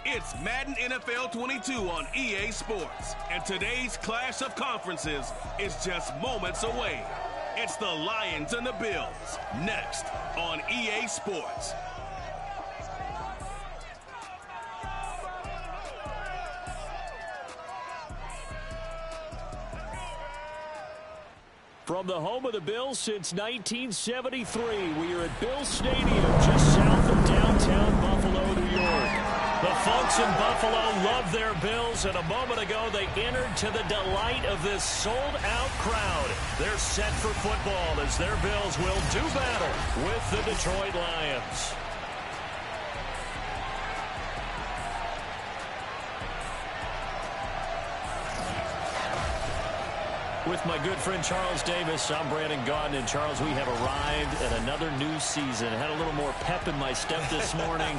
It's Madden NFL 22 on EA Sports, and today's clash of conferences is just moments away. It's the Lions and the Bills, next on EA Sports. From the home of the Bills since 1973, we are at Bills Stadium, just south of downtown Buffalo, New York. The folks in Buffalo love their Bills, and a moment ago they entered to the delight of this sold-out crowd. They're set for football as their Bills will do battle with the Detroit Lions. With my good friend Charles Davis, I'm Brandon Gaudin. And Charles, we have arrived at another new season. Had a little more pep in my step this morning.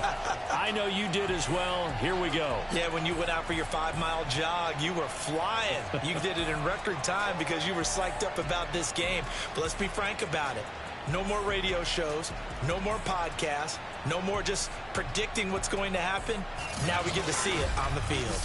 I know you did as well. Here we go. Yeah, when you went out for your 5-mile jog, you were flying. You did it in record time because you were psyched up about this game. But let's be frank about it. No more radio shows, no more podcasts, no more just predicting what's going to happen. Now we get to see it on the field.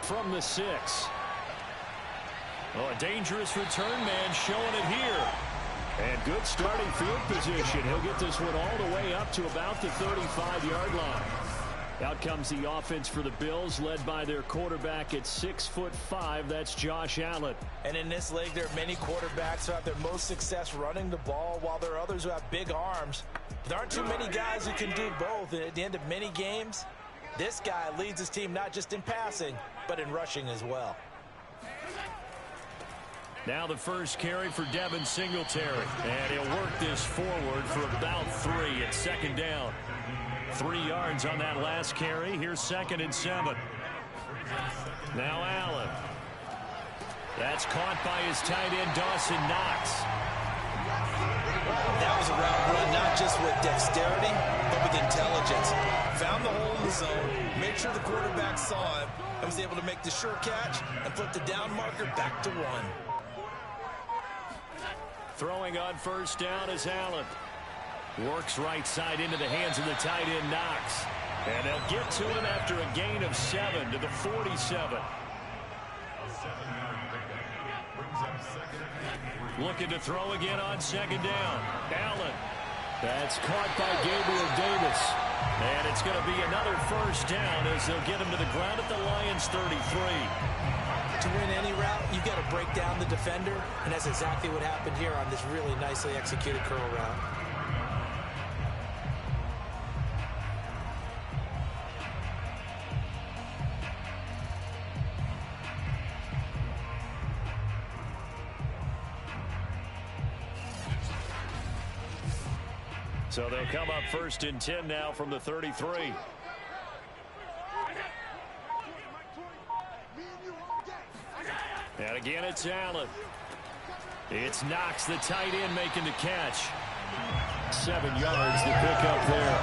From the 6. Oh, a dangerous return man showing it here. And good starting field position. He'll get this one all the way up to about the 35-yard line. Out comes the offense for the Bills, led by their quarterback at 6'5". That's Josh Allen. And in this league, there are many quarterbacks who have their most success running the ball, while there are others who have big arms. There aren't too many guys who can do both. And at the end of many games, this guy leads his team not just in passing, but in rushing as well. Now the first carry for Devin Singletary. And he'll work this forward for about 3 at second down. 3 yards on that last carry. Here's 2nd and 7. Now Allen. That's caught by his tight end, Dawson Knox. That was a route run, not just with dexterity, but with intelligence. Found the hole in the zone, made sure the quarterback saw him, and was able to make the sure catch and flip the down marker back to 1. Throwing on first down is Allen. Works right side into the hands of the tight end, Knox. And they'll get to him after a gain of 7 to the 47. Looking to throw again on second down. Allen. That's caught by Gabriel Davis. And it's going to be another first down as they'll get him to the ground at the Lions 33. To win any route, you've got to break down the defender, and that's exactly what happened here on this really nicely executed curl route. So they'll come up 1st and 10 now from the 33. And again, it's Allen. It's Knox, the tight end, making the catch. 7 yards to pick up there.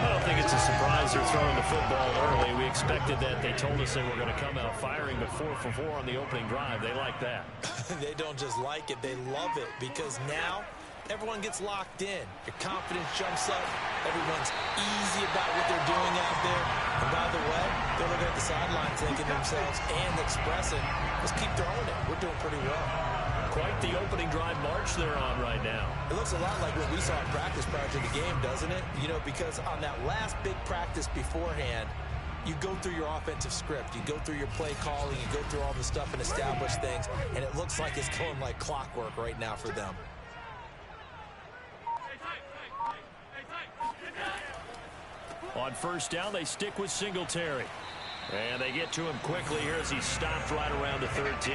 I don't think it's a surprise they're throwing the football early. We expected that. They told us they were going to come out firing, but 4 for 4 on the opening drive. They like that. They don't just like it, they love it, because now everyone gets locked in. Your confidence jumps up. Everyone's easy about what they're doing out there. And by the way, they're looking at the sideline thinking themselves and expressing, let's keep throwing it. We're doing pretty well. Quite the opening drive march they're on right now. It looks a lot like what we saw in practice prior to the game, doesn't it? You know, because on that last big practice beforehand, you go through your offensive script, you go through your play calling, you go through all the stuff and establish things, and it looks like it's going like clockwork right now for them. On first down, they stick with Singletary. And they get to him quickly here as he stopped right around the 13.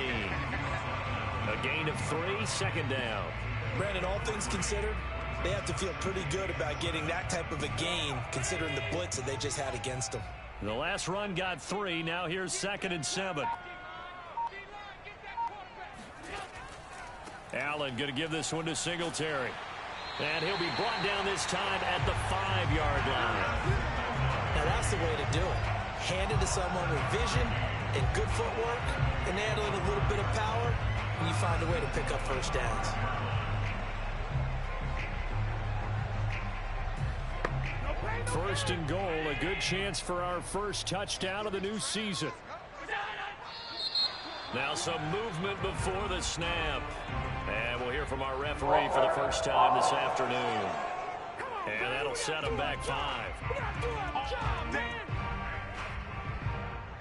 A gain of 3, 2nd down. Brandon, all things considered, they have to feel pretty good about getting that type of a gain, considering the blitz that they just had against them. The last run got 3. Now here's 2nd and 7. Allen going to give this one to Singletary. And he'll be brought down this time at the 5-yard line. Now that's the way to do it. Hand it to someone with vision and good footwork, and add in a little bit of power, and you find a way to pick up first downs. First and goal, a good chance for our first touchdown of the new season. Now some movement before the snap. And we'll hear from our referee for the first time this afternoon. And that'll set him back 5.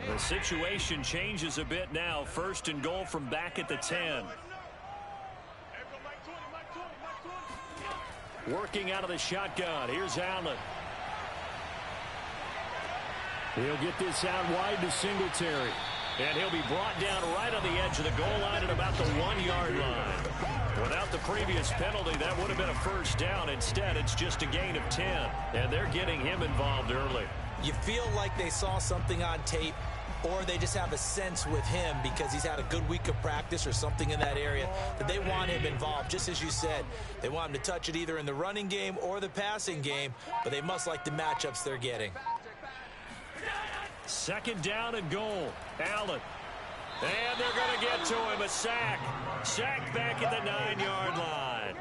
The situation changes a bit now. First and goal from back at the 10. Working out of the shotgun. Here's Allen. He'll get this out wide to Singletary. And he'll be brought down right on the edge of the goal line at about the 1-yard line. Without the previous penalty, that would have been a first down. Instead, it's just a gain of 10. And they're getting him involved early. You feel like they saw something on tape, or they just have a sense with him because he's had a good week of practice or something in that area that they want him involved. Just as you said, they want him to touch it either in the running game or the passing game, but they must like the matchups they're getting. Second down and goal. Allen. And they're going to get to him. A sack. Sack back at the 9-yard line.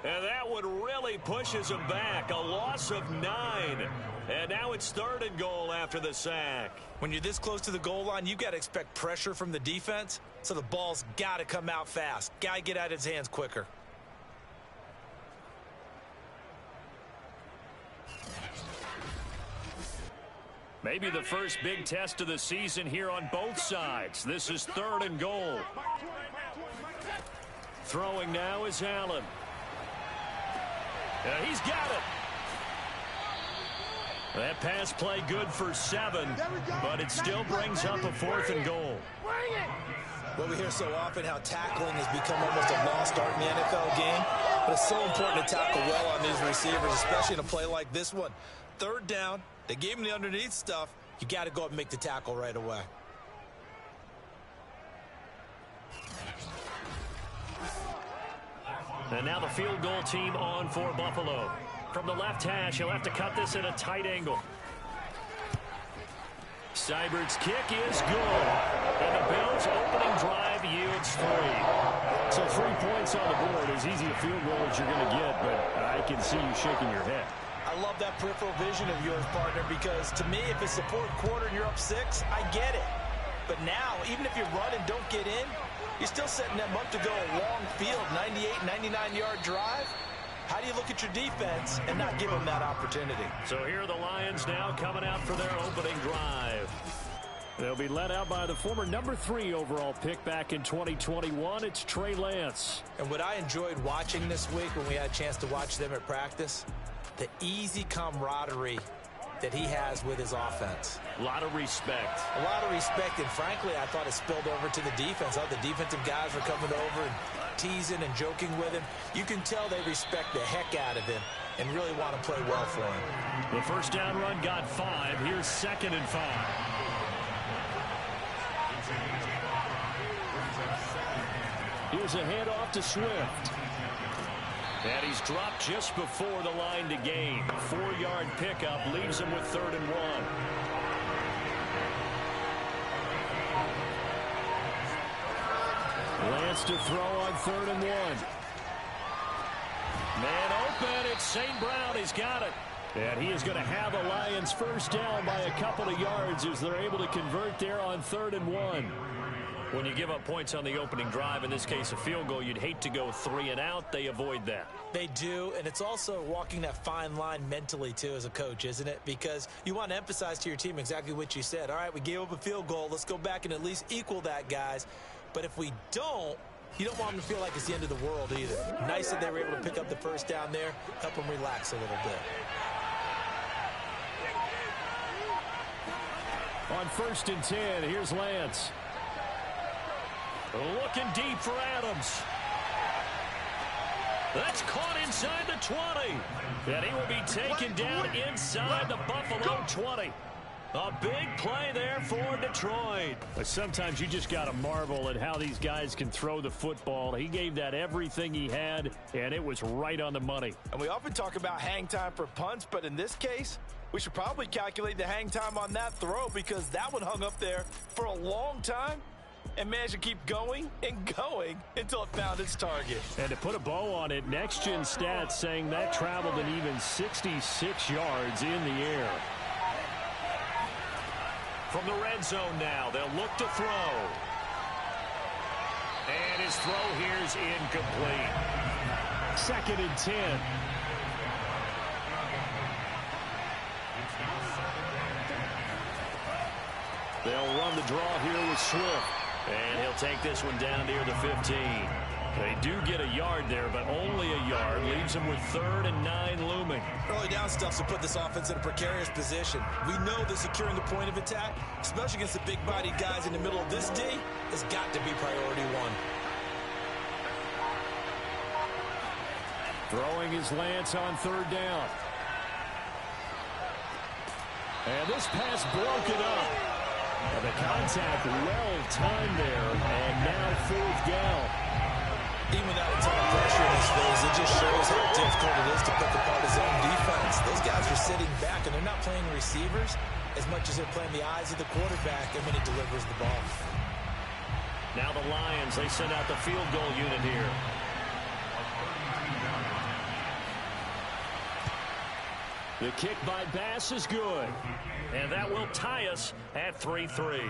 And that one really pushes him back. A loss of 9. And now it's third and goal after the sack. When you're this close to the goal line, you've got to expect pressure from the defense. So the ball's got to come out fast. Got to get out of his hands quicker. Maybe the first big test of the season here on both sides. This is third and goal. Throwing now is Allen. He's got it. That pass play good for 7, but it still brings up a 4th and goal. Well, we hear so often how tackling has become almost a lost art in the NFL game, but it's so important to tackle well on these receivers, especially in a play like this one. Third down, they gave him the underneath stuff. You got to go up and make the tackle right away. And now the field goal team on for Buffalo. From the left hash, he'll have to cut this at a tight angle. Seibert's kick is good. And the Bills' opening drive yields 3. So 3 points on the board, as easy a field goal as you're going to get, but I can see you shaking your head. I love that peripheral vision of yours, partner, because to me, if it's the 4th quarter and you're up 6, I get it. But now, even if you run and don't get in, you're still setting them up to go a long field, 98, 99-yard drive. How do you look at your defense and not give them that opportunity? So here are the Lions now coming out for their opening drive. They'll be led out by the former number 3 overall pick back in 2021. It's Trey Lance. And what I enjoyed watching this week when we had a chance to watch them at practice, the easy camaraderie that he has with his offense. A lot of respect. A lot of respect, and frankly, I thought it spilled over to the defense. All the defensive guys were coming over and teasing and joking with him. You can tell they respect the heck out of him and really want to play well for him. The first down run got 5. Here's 2nd and 5. Here's a handoff to Swift. And he's dropped just before the line to gain. 4-yard pickup leaves him with 3rd and 1. Lance to throw on 3rd and 1. Man open, it's St. Brown. He's got it. And he is going to have the Lions first down by a couple of yards as they're able to convert there on 3rd and 1. When you give up points on the opening drive, in this case a field goal, you'd hate to go 3 and out. They avoid that. They do, and it's also walking that fine line mentally, too, as a coach, isn't it? Because you want to emphasize to your team exactly what you said. All right, we gave up a field goal. Let's go back and at least equal that, guys. But if we don't, you don't want them to feel like it's the end of the world either. Nice that they were able to pick up the first down there, help them relax a little bit. On 1st and 10, here's Lance. Looking deep for Adams. That's caught inside the 20. And he will be taken down inside the Buffalo 20. A big play there for Detroit. But sometimes you just got to marvel at how these guys can throw the football. He gave that everything he had, and it was right on the money. And we often talk about hang time for punts, but in this case, we should probably calculate the hang time on that throw because that one hung up there for a long time and managed to keep going and going until it found its target. And to put a bow on it, Next Gen Stats saying that traveled an even 66 yards in the air. From the red zone now, they'll look to throw. And his throw here's incomplete. 2nd and 10. They'll run the draw here with Swift. And he'll take this one down near the 15. They do get a yard there, but only a yard. Leaves them with 3rd and 9 looming. Early down stuff's to put this offense in a precarious position. We know that securing the point of attack, especially against the big-bodied guys in the middle of this D, has got to be priority one. Throwing his Lance on 3rd down. And this pass broken up. And the contact well-timed there, and now 4th down. Even without a ton of pressure in his face, it just shows how difficult it is to pick apart his own defense. Those guys are sitting back, and they're not playing receivers as much as they're playing the eyes of the quarterback and when he delivers the ball. Now the Lions, they send out the field goal unit here. The kick by Bass is good. And that will tie us at 3-3.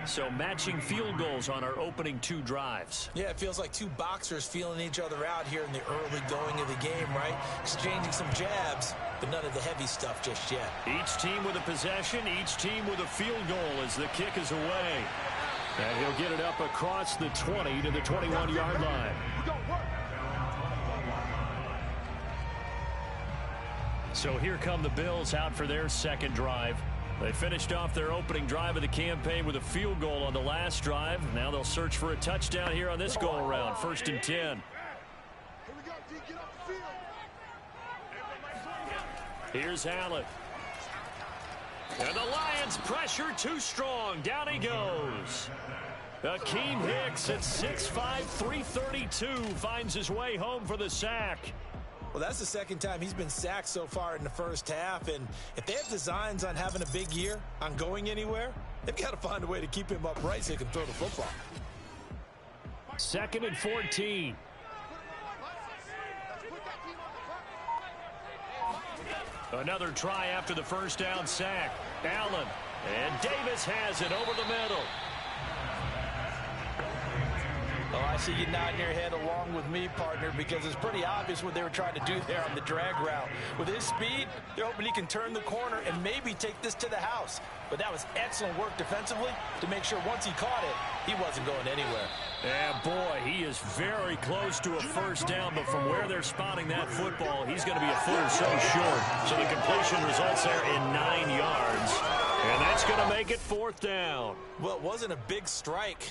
So matching field goals on our opening 2 drives. Yeah, it feels like 2 boxers feeling each other out here in the early going of the game, right? Exchanging some jabs, but none of the heavy stuff just yet. Each team with a possession, each team with a field goal as the kick is away. And he'll get it up across the 20 to the 21-yard line. So here come the Bills out for their 2nd drive. They finished off their opening drive of the campaign with a field goal on the last drive. Now they'll search for a touchdown here on this go-around. 1st and 10. Here's Allen. And the Lions pressure too strong. Down he goes. Akeem Hicks at 6'5", 332 finds his way home for the sack. Well, that's the 2nd time he's been sacked so far in the first half, and if they have designs on having a big year, on going anywhere, they've got to find a way to keep him upright so he can throw the football. 2nd and 14. Another try after the first down sack. Allen, and Davis has it over the middle. Oh, I see you nodding your head along with me, partner, because it's pretty obvious what they were trying to do there on the drag route. With his speed, they're hoping he can turn the corner and maybe take this to the house. But that was excellent work defensively to make sure once he caught it, he wasn't going anywhere. Yeah, boy, he is very close to a first down, but from where they're spotting that football, he's going to be a foot or so short. So the completion results there in 9 yards, and that's going to make it 4th down. Well, it wasn't a big strike,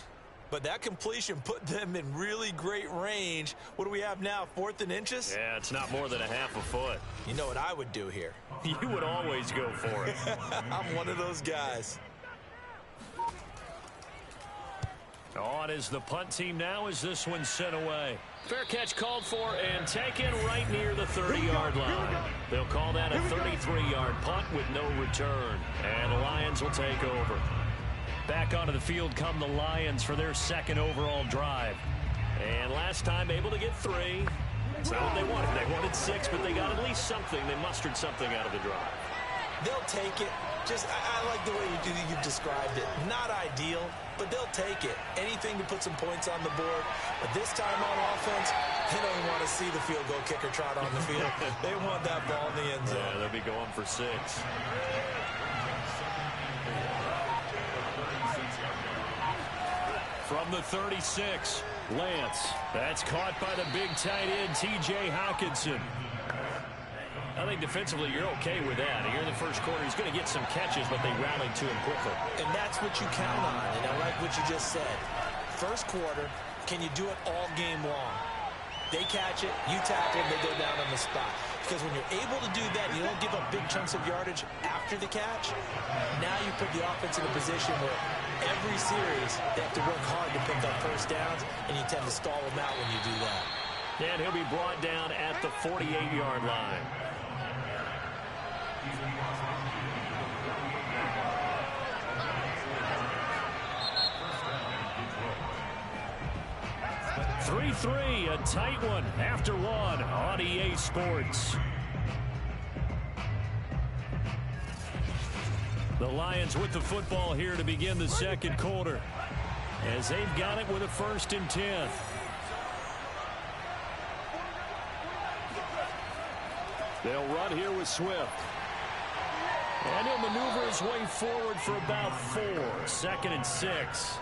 but that completion put them in really great range. What do we have now, 4th and inches? Yeah, it's not more than a half a foot. You know what I would do here? You would always go for it. I'm one of those guys. On is the punt team now as this one's sent away. Fair catch called for and taken right near the 30-yard line. They'll call that a 33-yard punt with no return. And the Lions will take over. Back onto the field come the Lions for their 2nd overall drive. And last time able to get 3. That's not what they wanted. They wanted 6, but they got at least something. They mustered something out of the drive. They'll take it. I like the way you've described it. Not ideal, but they'll take it. Anything to put some points on the board. But this time on offense, they don't want to see the field goal kicker trot on the field. They want that ball in the end zone. Yeah, they'll be going for 6. From the 36, Lance. That's caught by the big tight end, T.J. Hawkinson. I think defensively you're okay with that. Here in the first quarter, he's going to get some catches, but they rallied to him quickly. And that's what you count on, and I like what you just said. First quarter, can you do it all game long? They catch it, you tackle, and they go down on the spot. Because when you're able to do that, you don't give up big chunks of yardage after the catch. Now you put the offense in a position where every series they have to work hard to pick up first downs, and you tend to stall them out when you do that. And he'll be brought down at the 48-yard line. Three, a tight one after one on EA Sports. The Lions with the football here to begin the second quarter, as they've got it with a 1st and 10. They'll run here with Swift. And he'll maneuver his way forward for about 4. 2nd and 6.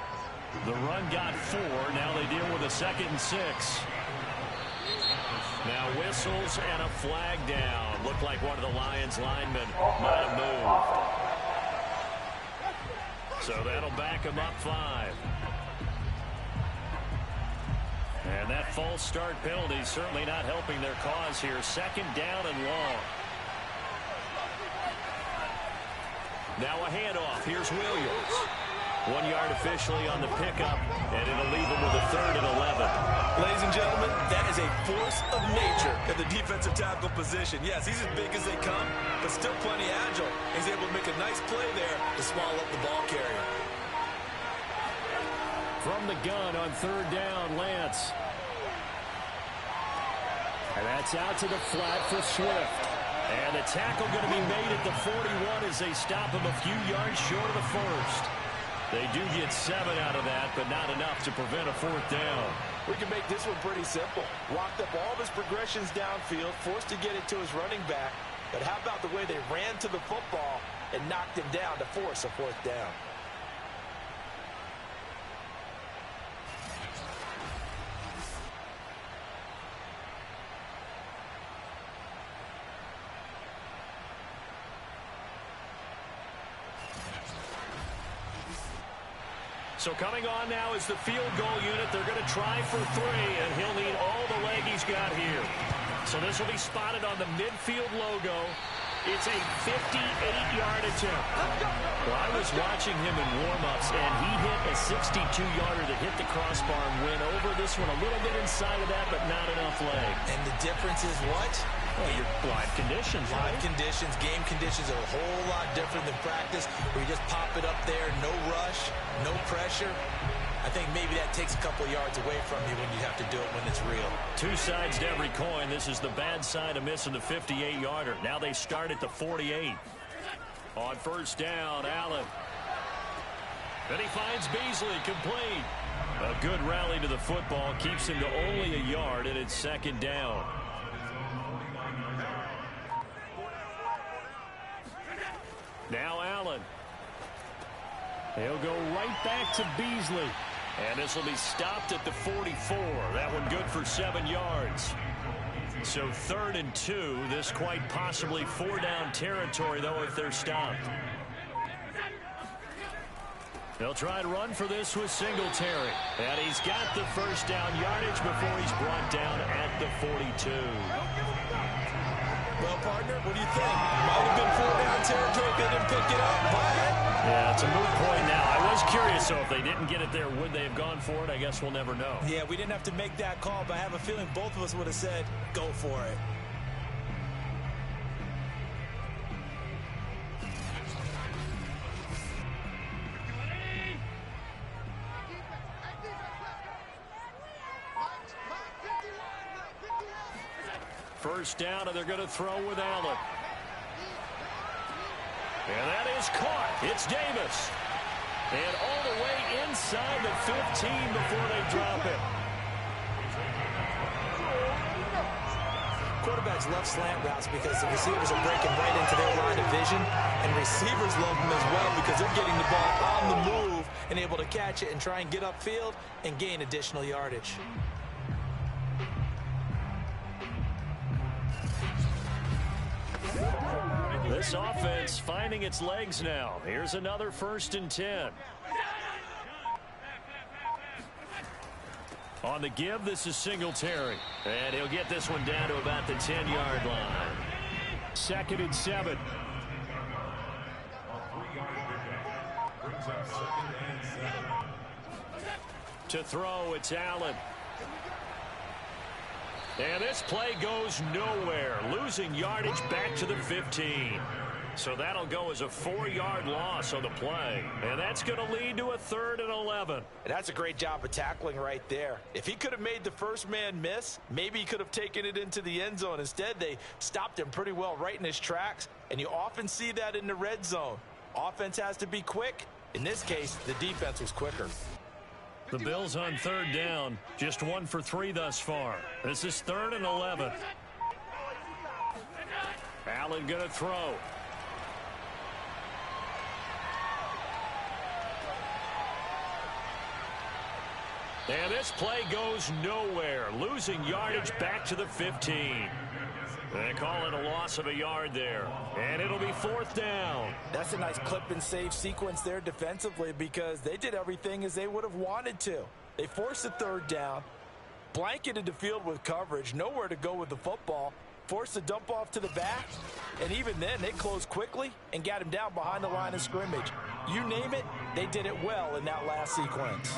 The run got 4. Now they deal with a 2nd and 6. Now whistles and a flag down. Looked like one of the Lions linemen might have moved. So that'll back him up 5. And that false start penalty certainly not helping their cause here. 2nd down and long. Now a handoff. Here's Williams. 1 yard officially on the pickup, and it'll leave him with a 3rd and 11. Ladies and gentlemen, that is a force of nature at the defensive tackle position. Yes, he's as big as they come, but still plenty agile. He's able to make a nice play there to swallow up the ball carrier. From the gun on 3rd down, Lance. And that's out to the flat for Swift. And the tackle going to be made at the 41 as they stop him a few yards short of the 1st. They do get 7 out of that, but not enough to prevent a 4th down. We can make this one pretty simple. Locked up all of his progressions downfield, forced to get it to his running back. But how about the way they ran to the football and knocked him down to force a 4th down? So coming on now is the field goal unit. They're going to try for 3, and he'll need all the leg he's got here. So this will be spotted on the midfield logo. It's a 58-yard attempt. Well, I was watching him in warm-ups, and he hit a 62-yarder that hit the crossbar and went over. This one a little bit inside of that, but not enough leg. And the difference is what? Well, your live conditions, right? Live conditions, game conditions are a whole lot different than practice, where you just pop it up there, no rush, no pressure. I think maybe that takes a couple of yards away from you when you have to do it when it's real. 2 sides to every coin. This is the bad side of missing the 58-yarder. Now they start at the 48. On 1st down, Allen. Then he finds Beasley, complete. A good rally to the football keeps him to only a yard, and it's 2nd down. Now Allen. He'll go right back to Beasley. And this will be stopped at the 44. That one good for 7 yards. So 3rd and 2. This quite possibly 4-down territory, though, if they're stopped. They'll try to run for this with Singletary. And he's got the 1st down yardage before he's brought down at the 42. Well, partner, what do you think? Might have been 4-down territory if they didn't pick it up, but... Yeah, it's a moot point now. I was curious, so if they didn't get it there, would they have gone for it? I guess we'll never know. Yeah, we didn't have to make that call, but I have a feeling both of us would have said, go for it. First down, and they're going to throw with Allen. And that is caught. It's Davis. And all the way inside the 15 before they drop it. Quarterbacks love slant routes because the receivers are breaking right into their line of vision, and receivers love them as well because they're getting the ball on the move and able to catch it and try and get upfield and gain additional yardage. This offense finding its legs now. Here's another 1st and 10. On the give, this is Singletary. And he'll get this one down to about the 10-yard line. 2nd and 7. To throw, it's Allen. And this play goes nowhere, losing yardage back to the 15. So that'll go as a 4-yard loss on the play. And that's going to lead to a 3rd and 11. And that's a great job of tackling right there. If he could have made the first man miss, maybe he could have taken it into the end zone. Instead, they stopped him pretty well right in his tracks. And you often see that in the red zone. Offense has to be quick. In this case, the defense was quicker. The Bills on 3rd down. Just 1 for 3 thus far. This is 3rd and 11. Allen going to throw. And this play goes nowhere, losing yardage back to the 15. They call it a loss of a yard there. And it'll be 4th down. That's a nice clip and save sequence there defensively because they did everything as they would have wanted to. They forced the 3rd down, blanketed the field with coverage, nowhere to go with the football, forced the dump off to the back, and even then they closed quickly and got him down behind the line of scrimmage. You name it, they did it well in that last sequence.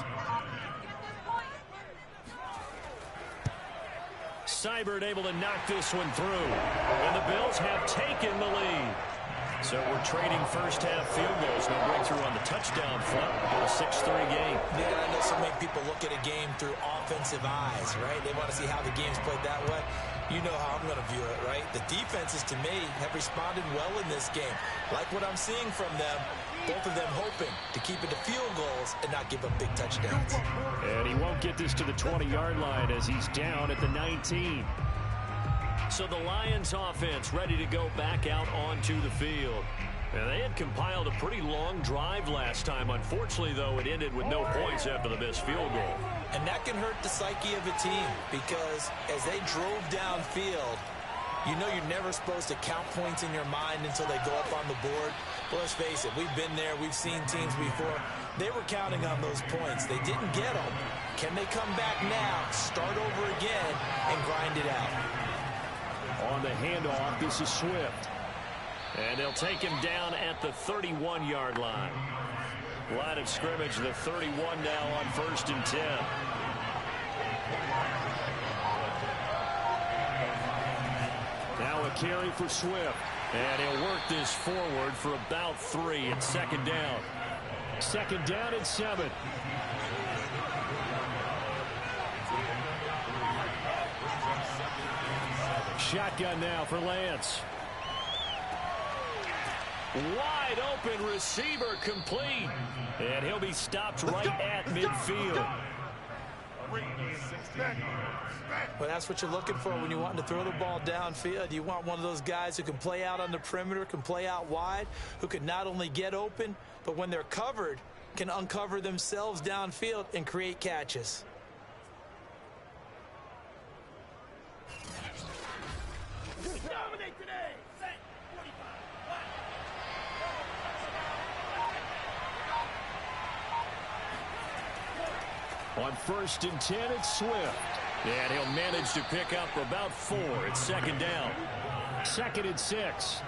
Seibert able to knock this one through. And the Bills have taken the lead. So we're trading first half field goals. No breakthrough on the touchdown front. A 6-3 game. Yeah, I know so many people look at a game through offensive eyes, right? They want to see how the game's played that way. You know how I'm going to view it, right? The defenses, to me, have responded well in this game. Like what I'm seeing from them. Both of them hoping to keep it to field goals and not give up big touchdowns. And he won't get this to the 20-yard line as he's down at the 19. So the Lions offense ready to go back out onto the field. And they had compiled a pretty long drive last time. Unfortunately, though, it ended with no points after the missed field goal. And that can hurt the psyche of a team because as they drove downfield, you know you're never supposed to count points in your mind until they go up on the board. Well, let's face it, we've been there. We've seen teams before. They were counting on those points. They didn't get them. Can they come back now, start over again, and grind it out? On the handoff, this is Swift. And they'll take him down at the 31-yard line. Line of scrimmage, the 31 now on 1st and 10. Now a carry for Swift. And he'll work this forward for about 3. It's 2nd down. 2nd down and 7. Shotgun now for Lance. Wide open receiver complete. And he'll be stopped right at midfield. Well, that's what you're looking for when you want to throw the ball downfield. You want one of those guys who can play out on the perimeter, can play out wide, who can not only get open, but when they're covered, can uncover themselves downfield and create catches. On 1st and 10, it's Swift. And he'll manage to pick up about 4. It's 2nd down. 2nd and 6.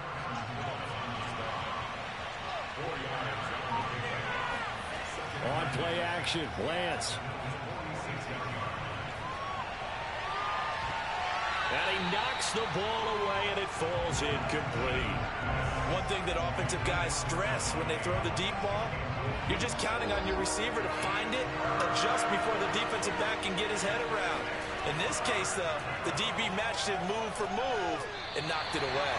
On play action, Lance. And he knocks the ball away, and it falls incomplete. One thing that offensive guys stress when they throw the deep ball, you're just counting on your receiver to find it, adjust before the defensive back can get his head around. In this case, though, the DB matched it move for move and knocked it away.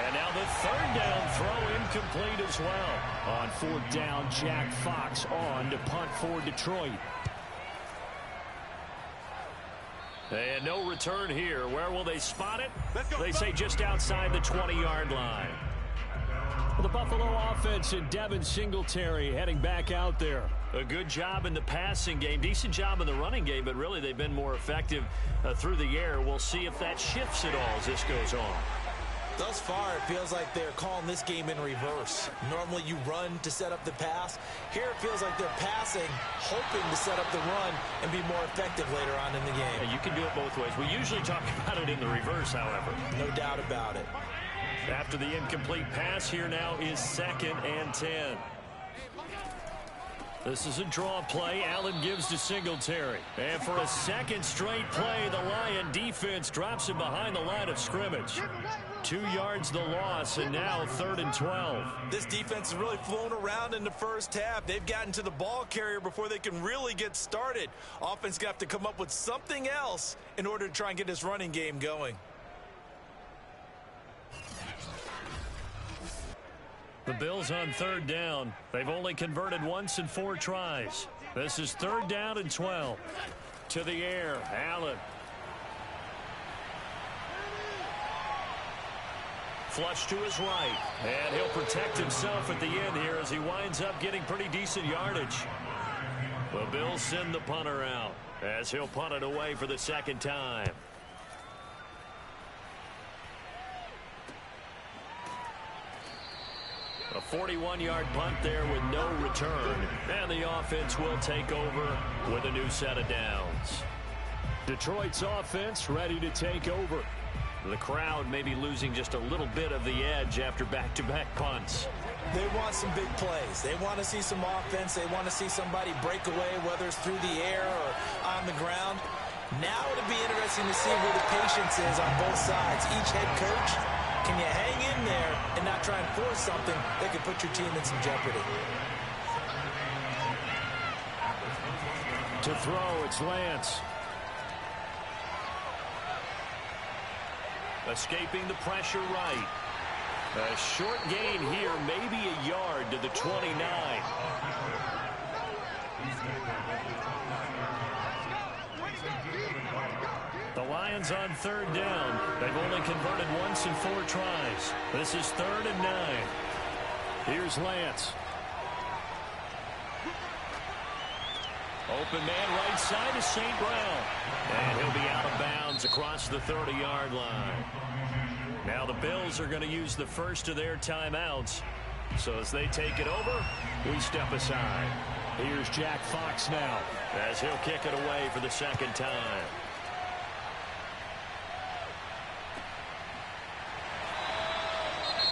And now the 3rd down throw incomplete as well. On 4th down, Jack Fox on to punt for Detroit. And no return here. Where will they spot it? They say just outside the 20-yard line. Well, the Buffalo offense and Devin Singletary heading back out there. A good job in the passing game, decent job in the running game, but really they've been more effective through the air. We'll see if that shifts at all as this goes on. Thus far, it feels like they're calling this game in reverse. Normally, you run to set up the pass. Here, it feels like they're passing, hoping to set up the run and be more effective later on in the game. Yeah, you can do it both ways. We usually talk about it in the reverse, however. No doubt about it. After the incomplete pass, here now is 2nd and 10. This is a draw play. Allen gives to Singletary. And for a second straight play, the Lion defense drops him behind the line of scrimmage. 2 yards the loss, and now 3rd and 12. This defense has really flown around in the first half. They've gotten to the ball carrier before they can really get started. Offense going to have to come up with something else in order to try and get this running game going. The Bills on 3rd down. They've only converted once in 4 tries. This is 3rd down and 12. To the air, Allen. Flush to his right. And he'll protect himself at the end here as he winds up getting pretty decent yardage. The Bills send the punter out as he'll punt it away for the 2nd time. A 41-yard punt there with no return. And the offense will take over with a new set of downs. Detroit's offense ready to take over. The crowd may be losing just a little bit of the edge after back-to-back punts. They want some big plays. They want to see some offense. They want to see somebody break away, whether it's through the air or on the ground. Now it'll be interesting to see where the patience is on both sides. Each head coach, can you hang in there and not try and force something that could put your team in some jeopardy? To throw, it's Lance. Escaping the pressure right. A short gain here, maybe a yard to the 29. The Lions on 3rd down. They've only converted once in 4 tries. This is 3rd and 9. Here's Lance. Open man right side is St. Brown. And he'll be out of bounds across the 30-yard line. Now the Bills are going to use the first of their timeouts. So as they take it over, we step aside. Here's Jack Fox now as he'll kick it away for the 2nd time.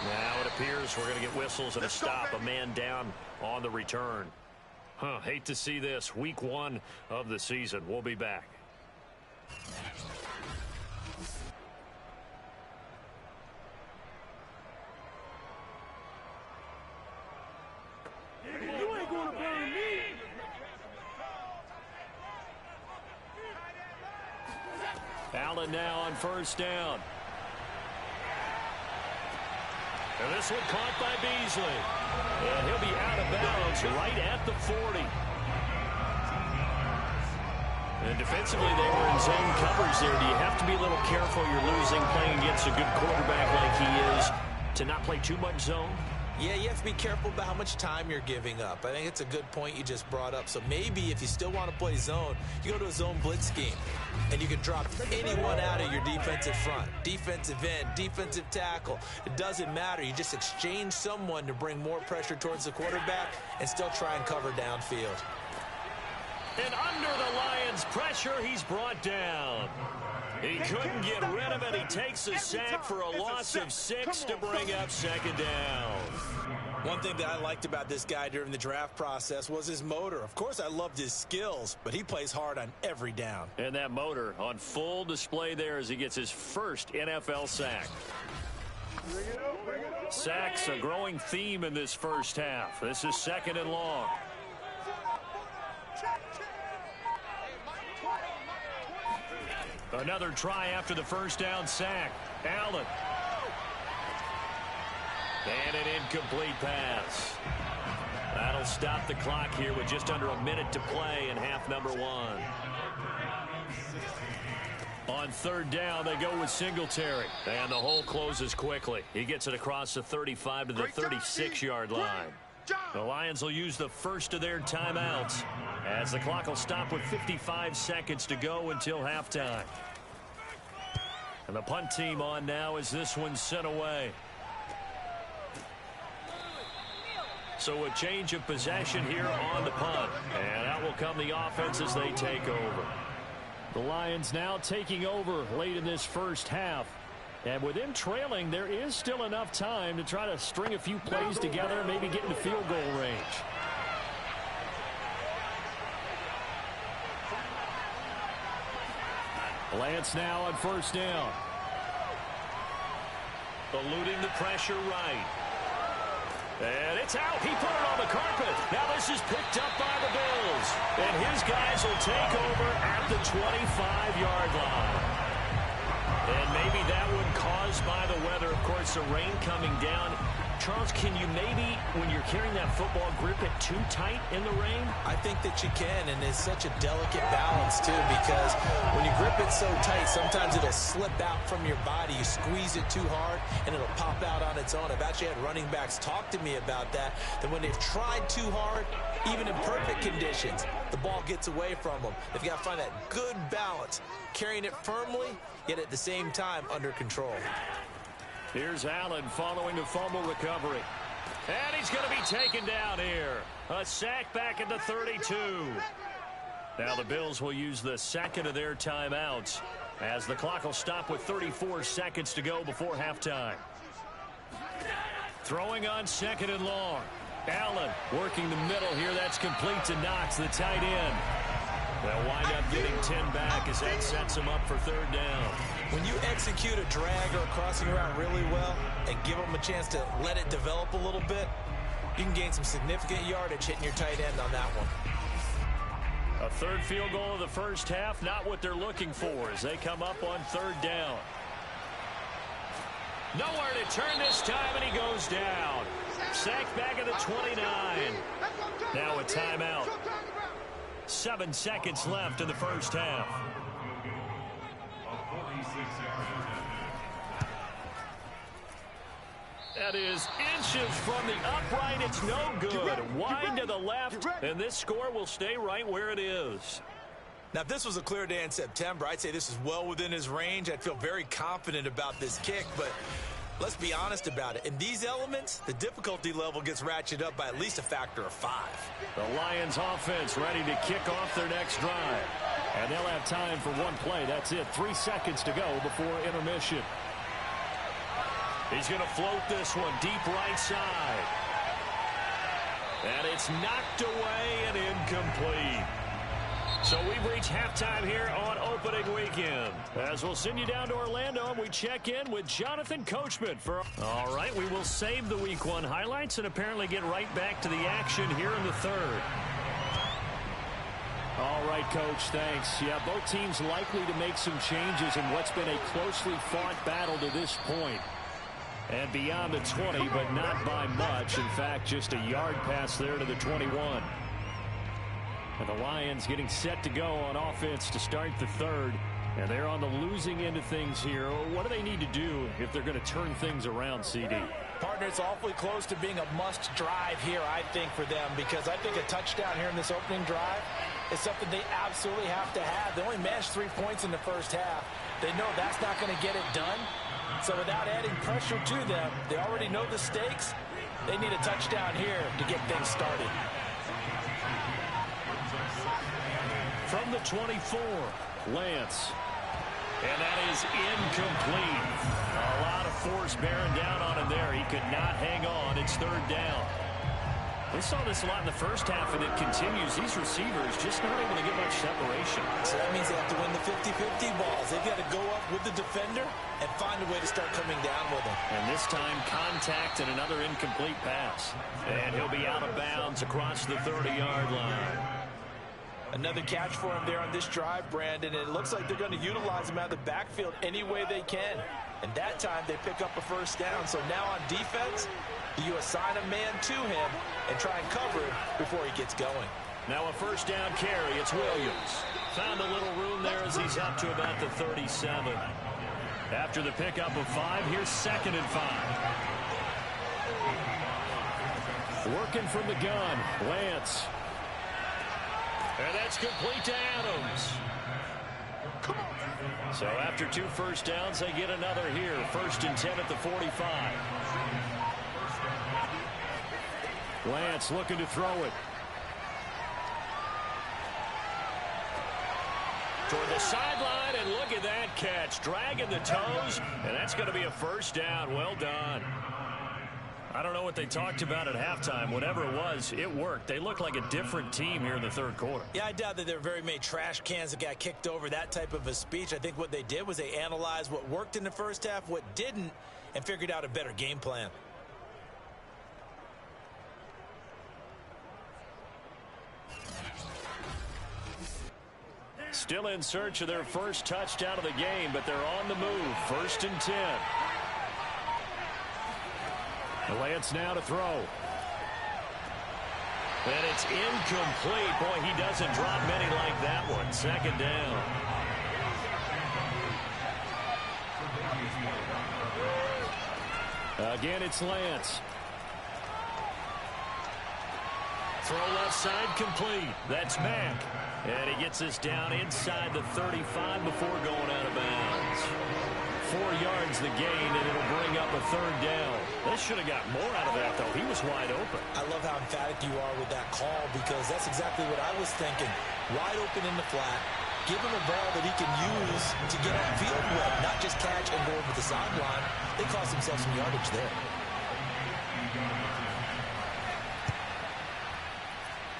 Now it appears we're going to get whistles and a stop. A man down on the return. Hate to see this. Week 1 of the season. We'll be back. You ain't gonna burn me. Allen now on 1st down. And this one caught by Beasley. And he'll be out of bounds right at the 40. And defensively, they were in zone coverage there. Do you have to be a little careful? You're losing playing against a good quarterback like he is to not play too much zone? Yeah, you have to be careful about how much time you're giving up. I think it's a good point you just brought up. So maybe if you still want to play zone, you go to a zone blitz scheme. And you can drop anyone out of your defensive front. Defensive end, defensive tackle. It doesn't matter. You just exchange someone to bring more pressure towards the quarterback and still try and cover downfield. And under the Lions' pressure, he's brought down. He couldn't get rid of it. He takes a sack for a loss of 6 to bring up 2nd down. One thing that I liked about this guy during the draft process was his motor. Of course, I loved his skills, but he plays hard on every down. And that motor on full display there as he gets his first NFL sack. Sacks, a growing theme in this first half. This is 2nd and long. Another try after the 1st down sack. Allen. And an incomplete pass. That'll stop the clock here with just under a minute to play in half number 1. On 3rd down, they go with Singletary. And the hole closes quickly. He gets it across the 35 to the 36-yard line. The Lions will use the first of their timeouts as the clock will stop with 55 seconds to go until halftime. And the punt team on now as this one's sent away. So a change of possession here on the punt. And out will come the offense as they take over. The Lions now taking over late in this first half. And with them trailing, there is still enough time to try to string a few plays together and maybe get into field goal range. Lance now on first down. Eluding the pressure right. And it's out. He put it on the carpet. Now this is picked up by the Bills. And his guys will take over at the 25-yard line. And maybe that one caused by the weather. Of course, the rain coming down. Charles, can you maybe, when you're carrying that football, grip it too tight in the rain? I think that you can, and it's such a delicate balance, too, because when you grip it so tight, sometimes it'll slip out from your body. You squeeze it too hard, and it'll pop out on its own. I've actually had running backs talk to me about that when they've tried too hard, even in perfect conditions, the ball gets away from them. They've got to find that good balance, carrying it firmly, yet at the same time under control. Here's Allen following the fumble recovery. And he's going to be taken down here. A sack back at the 32. Now the Bills will use the second of their timeouts as the clock will stop with 34 seconds to go before halftime. Throwing on second and long. Allen working the middle here. That's complete to Knox, the tight end. They'll wind up getting 10 back as that sets them up for third down. When you execute a drag or a crossing route really well and give them a chance to let it develop a little bit, you can gain some significant yardage hitting your tight end on that one. A third field goal of the first half, not what they're looking for as they come up on third down. Nowhere to turn this time, and he goes down. Sacked back at the 29. Now a timeout. 7 seconds left in the first half. That is inches from the upright. It's no good. Wide to the left, and this score will stay right where it is. Now, if this was a clear day in September, I'd say this is well within his range. I'd feel very confident about this kick, but let's be honest about it. In these elements, the difficulty level gets ratcheted up by at least a factor of 5. The Lions offense ready to kick off their next drive. And they'll have time for one play. That's it. 3 seconds to go before intermission. He's going to float this one deep right side. And it's knocked away and incomplete. So we've reached halftime here on opening weekend. As we'll send you down to Orlando, and we check in with Jonathan Coachman. All right, we will save the Week 1 highlights and apparently get right back to the action here in the third. All right, Coach, thanks. Yeah, both teams likely to make some changes in what's been a closely fought battle to this point. And beyond the 20, but not by much. In fact, just a yard pass there to the 21. And the Lions getting set to go on offense to start the third. And they're on the losing end of things here. What do they need to do if they're going to turn things around, CD? Partner, it's awfully close to being a must drive here, I think, for them. Because I think a touchdown here in this opening drive is something they absolutely have to have. They only managed 3 points in the first half. They know that's not going to get it done. So without adding pressure to them, they already know the stakes. They need a touchdown here to get things started. From the 24, Lance. And that is incomplete. A lot of force bearing down on him there. He could not hang on. It's third down. We saw this a lot in the first half, and it continues. These receivers just not able to get much separation. So that means they have to win the 50-50 balls. They've got to go up with the defender and find a way to start coming down with him. And this time, contact and another incomplete pass. And he'll be out of bounds across the 30-yard line. Another catch for him there on this drive, Brandon. And it looks like they're going to utilize him out of the backfield any way they can. And that time, they pick up a first down. So now on defense, you assign a man to him and try and cover him before he gets going. Now a first down carry. It's Williams. Found a little room there as he's up to about the 37. After the pickup of 5, here's 2nd and 5. Working from the gun, Lance. And that's complete to Adams. So after 2 first downs, they get another here. 1st and 10 at the 45. Lance looking to throw it. Toward the sideline, and look at that catch. Dragging the toes, and that's going to be a first down. Well done. I don't know what they talked about at halftime. Whatever it was, it worked. They look like a different team here in the 3rd quarter. Yeah, I doubt that there were very many trash cans that got kicked over, that type of a speech. I think what they did was they analyzed what worked in the first half, what didn't, and figured out a better game plan. Still in search of their first touchdown of the game, but they're on the move. 1st and 10. Lance now to throw. And it's incomplete. Boy, he doesn't drop many like that one. 2nd down. Again, it's Lance. Throw left side complete. That's Mack. And he gets us down inside the 35 before going out of bounds. 4 yards the gain, and it'll bring up a 3rd down. They should have got more out of that, though. He was wide open. I love how emphatic you are with that call, because that's exactly what I was thinking. Wide open in the flat. Give him a ball that he can use to get on field with, not just catch and go over the sideline. They cost themselves some yardage there.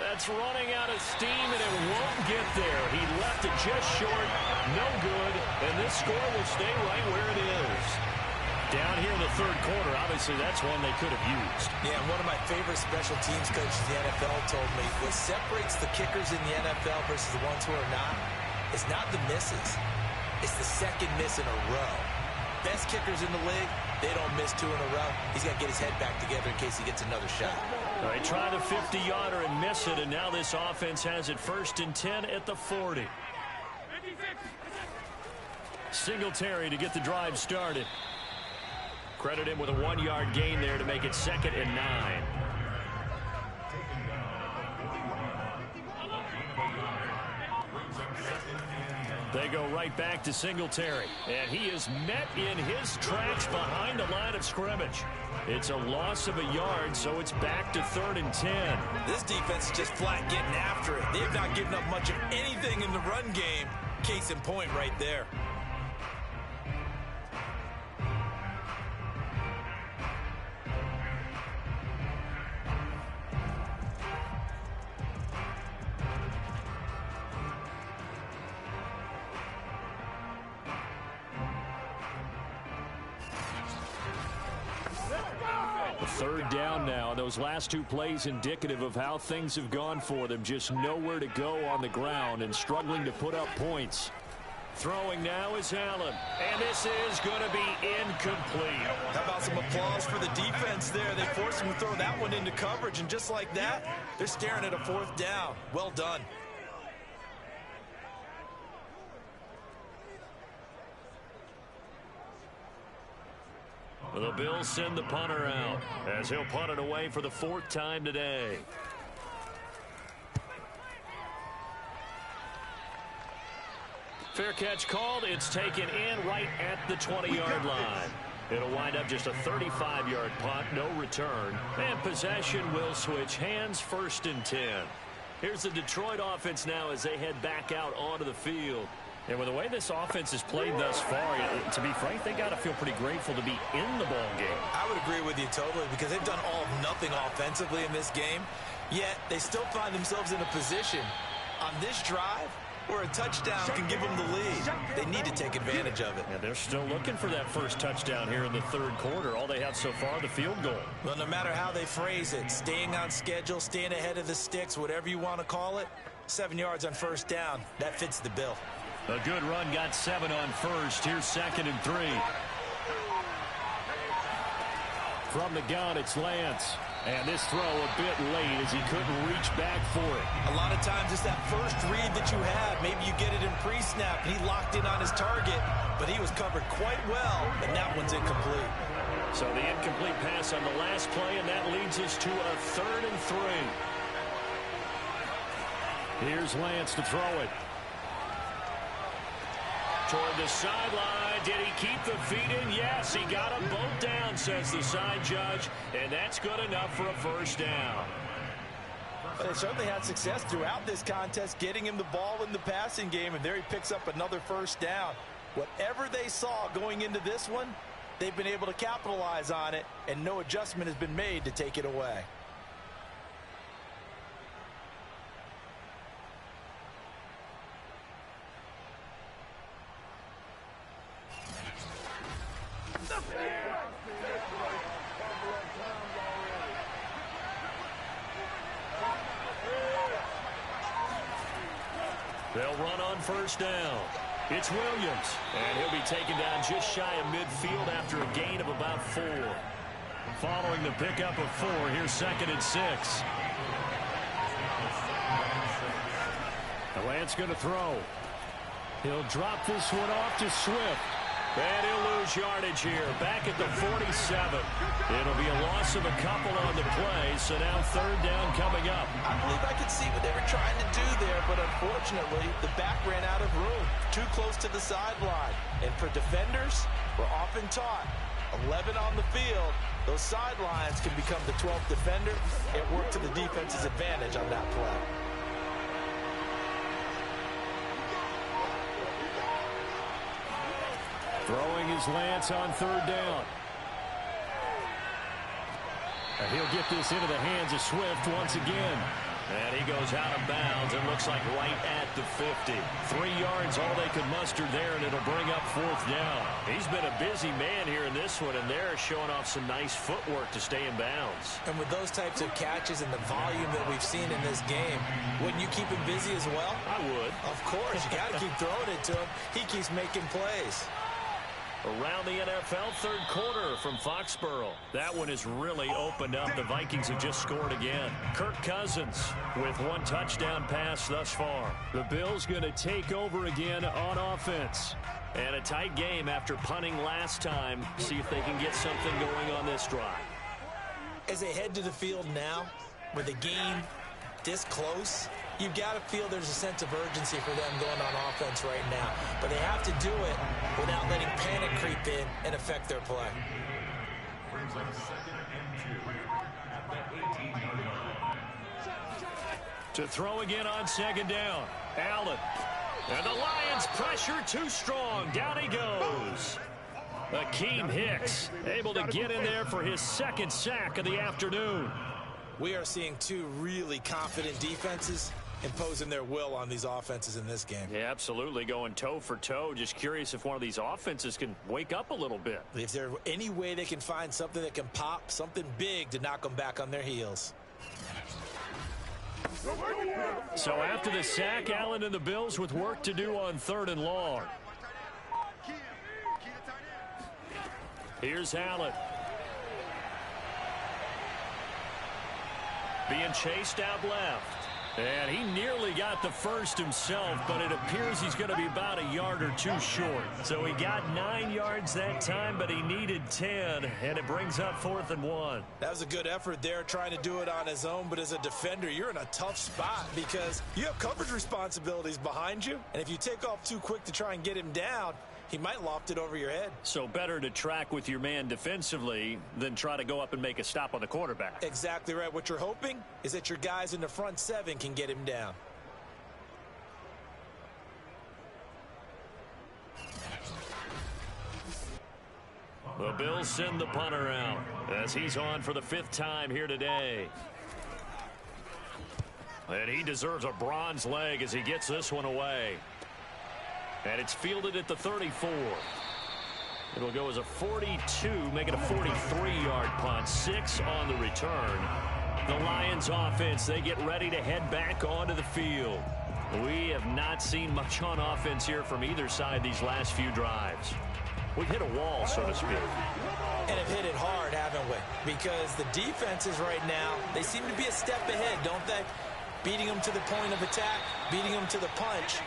That's running out of steam, and it won't get there. He left it just short. No good. And this score will stay right where it is. Down here in the 3rd quarter, obviously that's one they could have used. Yeah, and one of my favorite special teams coaches in the NFL told me what separates the kickers in the NFL versus the ones who are not is not the misses. It's the 2nd miss in a row. Best kickers in the league, they don't miss 2 in a row. He's got to get his head back together in case he gets another shot. They try the 50-yarder and miss it, and now this offense has it 1st and 10 at the 40. Singletary to get the drive started. Credit him with a 1-yard gain there to make it 2nd and 9. They go right back to Singletary, and he is met in his tracks behind the line of scrimmage. It's a loss of a yard, so it's back to 3rd and 10. This defense is just flat getting after it. They have not given up much of anything in the run game. Case in point right there. A 3rd down now. Those last 2 plays indicative of how things have gone for them. Just nowhere to go on the ground and struggling to put up points. Throwing now is Allen. And this is going to be incomplete. How about some applause for the defense there? They forced him to throw that one into coverage, and just like that, they're staring at a 4th down. Well done. The Bills send the punter out as he'll punt it away for the 4th time today. Fair catch called. It's taken in right at the 20-yard line. It'll wind up just a 35-yard punt, no return. And possession will switch hands, 1st and 10. Here's the Detroit offense now as they head back out onto the field. And with the way this offense has played thus far, to be frank, they got to feel pretty grateful to be in the ball game. I would agree with you totally, because they've done all of nothing offensively in this game, yet they still find themselves in a position on this drive where a touchdown can give them the lead. They need to take advantage of it. And they're still looking for that first touchdown here in the 3rd quarter. All they have so far, the field goal. Well, no matter how they phrase it, staying on schedule, staying ahead of the sticks, whatever you want to call it, 7 yards on 1st down, that fits the bill. A good run, got 7 on 1st. Here's 2nd and 3. From the gun, it's Lance. And this throw a bit late as he couldn't reach back for it. A lot of times it's that first read that you have. Maybe you get it in pre-snap. He locked in on his target, but he was covered quite well, and that one's incomplete. So the incomplete pass on the last play, and that leads us to a 3rd and 3. Here's Lance to throw it. toward the sideline. Did he keep the feet in? Yes, he got them both down, says the side judge, and that's good enough for a first down. They certainly had success throughout this contest getting him the ball in the passing game, and there he picks up another first down. Whatever they saw going into this one, they've been able to capitalize on it, and no adjustment has been made to take it away. They'll run on first down. It's Williams, and he'll be taken down just shy of midfield after a gain of about 4. Following the pickup of 4, here's 2nd and 6. The Lance going to throw. He'll drop this one off to Swift. And he'll lose yardage here, back at the 47. It'll be a loss of a couple on the play, so now 3rd down coming up. I believe I could see what they were trying to do there, but unfortunately, the back ran out of room, too close to the sideline. And for defenders, we're often taught, 11 on the field, those sidelines can become the 12th defender. It worked to the defense's advantage on that play. Throwing his Lance on 3rd down. And he'll get this into the hands of Swift once again. And he goes out of bounds and looks like right at the 50. 3 yards, all they could muster there, and it'll bring up 4th down. He's been a busy man here in this one, and they're showing off some nice footwork to stay in bounds. And with those types of catches and the volume that we've seen in this game, wouldn't you keep him busy as well? I would. Of course, you got to keep throwing it to him. He keeps making plays. Around the NFL, 3rd quarter from Foxborough. That one has really opened up. The Vikings have just scored again. Kirk Cousins with 1 touchdown pass thus far. The Bills going to take over again on offense. And a tight game after punting last time. See if they can get something going on this drive. As they head to the field now, with the game this close, you've got to feel there's a sense of urgency for them going on offense right now. But they have to do it without letting panic creep in and affect their play. To throw again on 2nd down. Allen. And the Lions pressure too strong. Down he goes. Akeem Hicks able to get in there for his 2nd sack of the afternoon. We are seeing 2 really confident defenses imposing their will on these offenses in this game. Yeah, absolutely, going toe for toe. Just curious if one of these offenses can wake up a little bit. If there's any way they can find something that can pop, something big to knock them back on their heels. So after the sack, Allen and the Bills with work to do on 3rd and long. Here's Allen. Being chased out left. And he nearly got the first himself, but it appears he's going to be about a yard or 2 short. So he got 9 yards that time, but he needed 10, and it brings up 4th and 1. That was a good effort there, trying to do it on his own, but as a defender, you're in a tough spot because you have coverage responsibilities behind you, and if you take off too quick to try and get him down, he might loft it over your head. So better to track with your man defensively than try to go up and make a stop on the quarterback. Exactly right. What you're hoping is that your guys in the front 7 can get him down. The Bills send the punter out as he's on for the 5th time here today. And he deserves a bronze leg as he gets this one away. And it's fielded at the 34. It'll go as a 42, make it a 43-yard punt. 6 on the return. The Lions offense, they get ready to head back onto the field. We have not seen much on offense here from either side these last few drives. We've hit a wall, so to speak. And have hit it hard, haven't we? Because the defenses right now, they seem to be a step ahead, don't they? Beating them to the point of attack, beating them to the punch.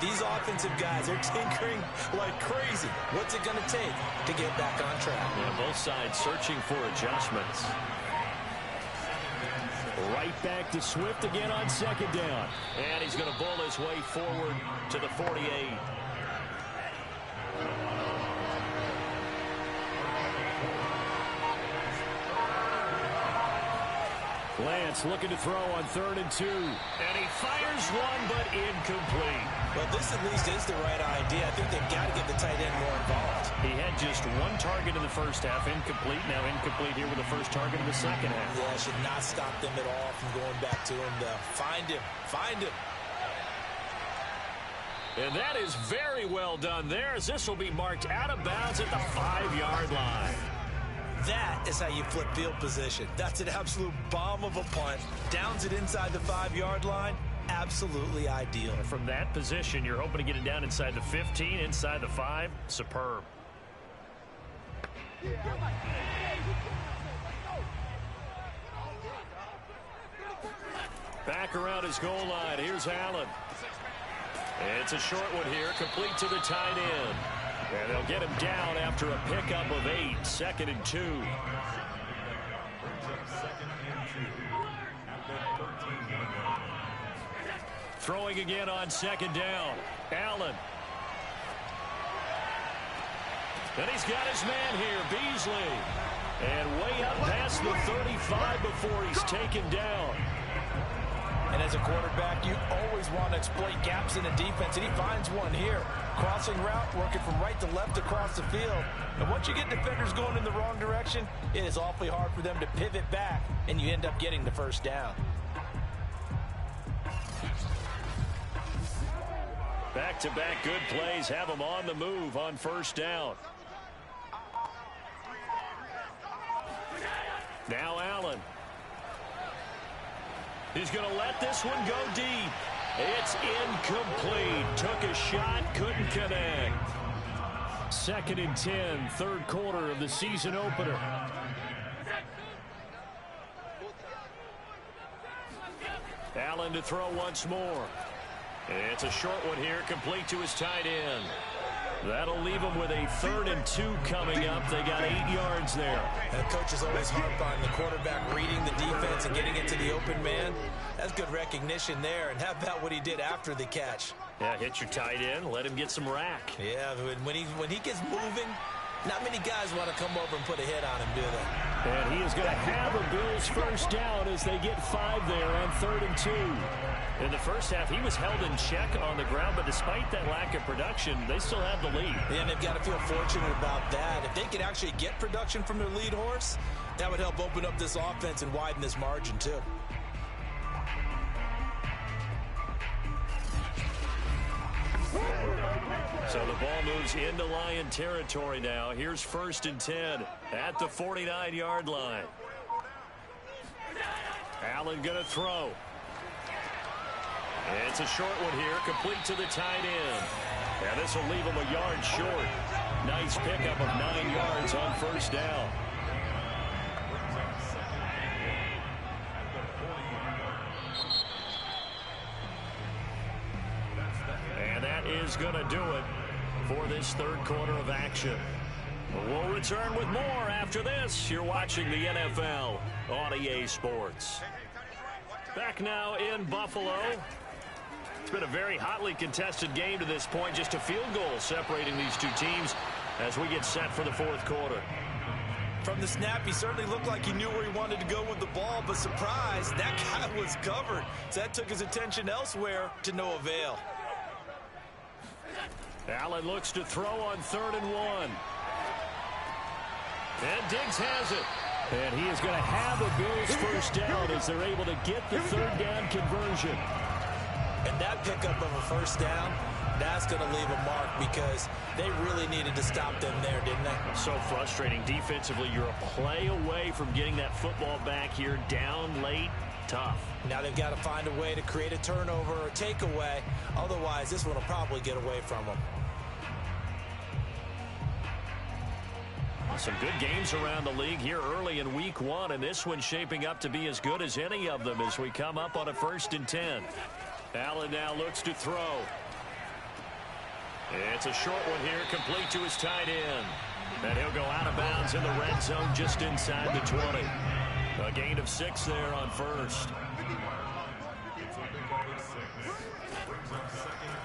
These offensive guys are tinkering like crazy. What's it going to take to get back on track? Yeah, both sides searching for adjustments. Right back to Swift again on 2nd down. And he's going to bull his way forward to the 48. Lance looking to throw on 3rd and 2. And he fires one, but incomplete. Well, this at least is the right idea. I think they've got to get the tight end more involved. He had just one target in the first half, incomplete. Now incomplete here with the first target in the second half. Yeah, should not stop them at all from going back to him, though. Find him. Find him. And that is very well done there, as this will be marked out of bounds at the 5-yard line. That is how you flip field position. That's an absolute bomb of a punt. Downs it inside the 5-yard line. Absolutely ideal. From that position, you're hoping to get it down inside the 15, inside the 5. Superb. Back around his goal line. Here's Allen. It's a short one here, complete to the tight end. And they'll get him down after a pickup of 8, 2nd and 2. Throwing again on 2nd down. Allen. And he's got his man here, Beasley. And way up past the 35 before he's taken down. And as a quarterback, you always want to exploit gaps in the defense, and he finds one here. Crossing route, working from right to left across the field. And once you get defenders going in the wrong direction, it is awfully hard for them to pivot back, and you end up getting the first down. Back-to-back good plays have him on the move on 1st down. Now Allen. He's going to let this one go deep. It's incomplete. Took a shot, couldn't connect. 2nd and 10, 3rd quarter of the season opener. Allen to throw once more. It's a short one here, complete to his tight end. That'll leave them with a 3rd and 2 coming up. They got 8 yards there. And the coach is always harp on the quarterback reading the defense and getting it to the open man. That's good recognition there. And how about what he did after the catch? Yeah, hit your tight end, let him get some rack. Yeah, when he gets moving, not many guys want to come over and put a hit on him, do they? And he is going to have a Bills first down as they get 5 there on 3rd and 2. In the first half, he was held in check on the ground, but despite that lack of production, they still have the lead. Yeah, and they've got to feel fortunate about that. If they could actually get production from their lead horse, that would help open up this offense and widen this margin, too. So the ball moves into Lion territory now. Here's 1st and 10 at the 49-yard line. Allen going to throw. It's a short one here, complete to the tight end. And this will leave him a yard short. Nice pickup of 9 yards on 1st down. And that is going to do it for this 3rd quarter of action. We'll return with more after this. You're watching the NFL on EA Sports. Back now in Buffalo. It's been a very hotly contested game to this point. Just a field goal separating these two teams as we get set for the 4th quarter. From the snap, he certainly looked like he knew where he wanted to go with the ball, but surprise, that guy was covered. So that took his attention elsewhere to no avail. Allen looks to throw on 3rd and 1. And Diggs has it. And he is going to have a Bills first down as they're able to get the 3rd down conversion. And that pickup of a first down, that's going to leave a mark because they really needed to stop them there, didn't they? So frustrating. Defensively, you're a play away from getting that football back here down late. Tough. Now they've got to find a way to create a turnover or a takeaway. Otherwise, this one will probably get away from them. Some good games around the league here early in week 1, and this one's shaping up to be as good as any of them as we come up on a 1st and 10. Allen now looks to throw. It's a short one here, complete to his tight end. And he'll go out of bounds in the red zone just inside the 20. A gain of 6 there on 1st.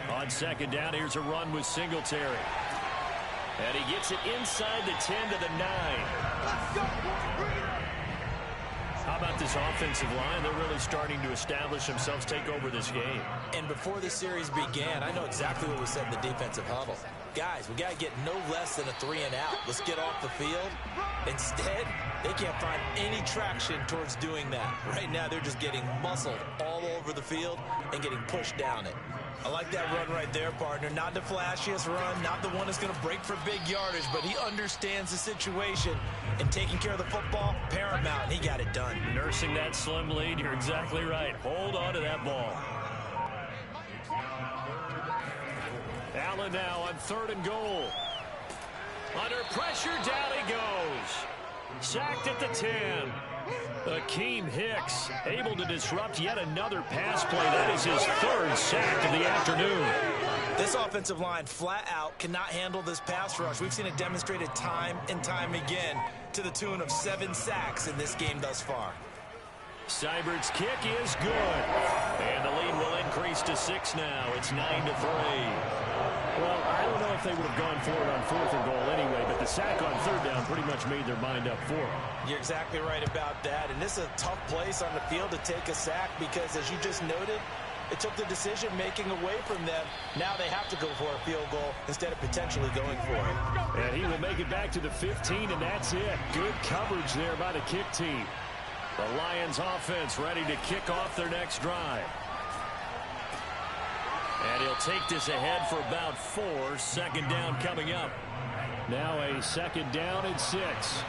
On 2nd down, here's a run with Singletary. And he gets it inside the 10 to the 9. How about this offensive line? They're really starting to establish themselves, take over this game. And before the series began, I know exactly what we said in the defensive huddle. Guys, we got to get no less than a 3-and-out. Let's get off the field. Instead, they can't find any traction towards doing that. Right now, they're just getting muscled all over the field and getting pushed down it. I like that run right there, partner. Not the flashiest run, not the one that's going to break for big yardage, but he understands the situation, and taking care of the football, paramount, and he got it done. Nursing that slim lead, you're exactly right. Hold on to that ball. Allen now on 3rd and goal. Under pressure, down he goes. Sacked at the 10. Akeem Hicks able to disrupt yet another pass play. That is his 3rd sack of the afternoon. This offensive line flat out cannot handle this pass rush. We've seen it demonstrated time and time again to the tune of 7 sacks in this game thus far. Seibert's kick is good. And the lead will increase to 6 now. It's 9-3. Well, I don't know if they would have gone for it on 4th and goal anyway, but the sack on 3rd down pretty much made their mind up for it. You're exactly right about that. And this is a tough place on the field to take a sack because, as you just noted, it took the decision-making away from them. Now they have to go for a field goal instead of potentially going for it. And he will make it back to the 15, and that's it. Good coverage there by the kick team. The Lions offense ready to kick off their next drive. And he'll take this ahead for about 4. 2nd down coming up. Now a 2nd down and 6.